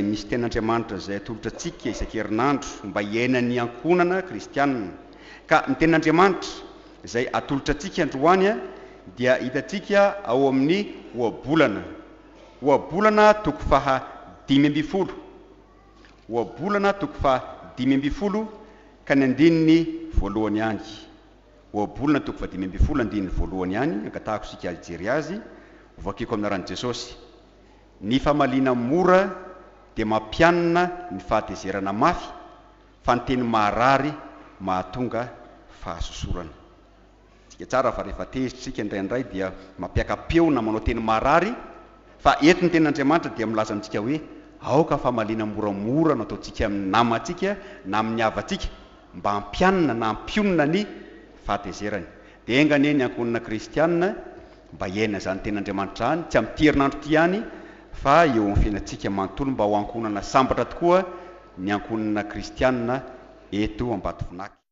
Misy ten'Andriamanitra izay atolotra antsika isan-kerinandro mba hiainan'ny ankonana kristianina. Ka ny ten'Andriamanitra izay atolotra antsika androany dia hitantsika ao amin'ny ohabolana. Ohabolana toko faha 5 ohabolana toko faha 5 ka ny andininy voalohany any. Ohabolana toko faha 5 andininy voalohany any, ankatahako sika hijery azy, voakiko amin'ny aran'i Jesosy. Ny famalina mora dia mampianina ny fahatezerana mafy, fa ny teny marary mahatonga fahasosorana. Tsika tsara fa rehefa tezitsika indraindray dia mampiaka-peo na manao teny marary, fa eto ny ten'Andriamanitra dia milaza amintsika hoe aoka famalina moramora no ataontsika amin'ny namantsika na amin'ny havatsika mba hampianina na hampionina ny fahatezerany. Dia engany ny ankonana kristianina mba hiaina izany ten'Andriamanitra any, tsy amin'ny herinandro ty ihany, fa eo amin'ny fiainantsika manontolo mba ho ankonana sambatra tokoa ny ankonana kristianina eto Ambatovonaky.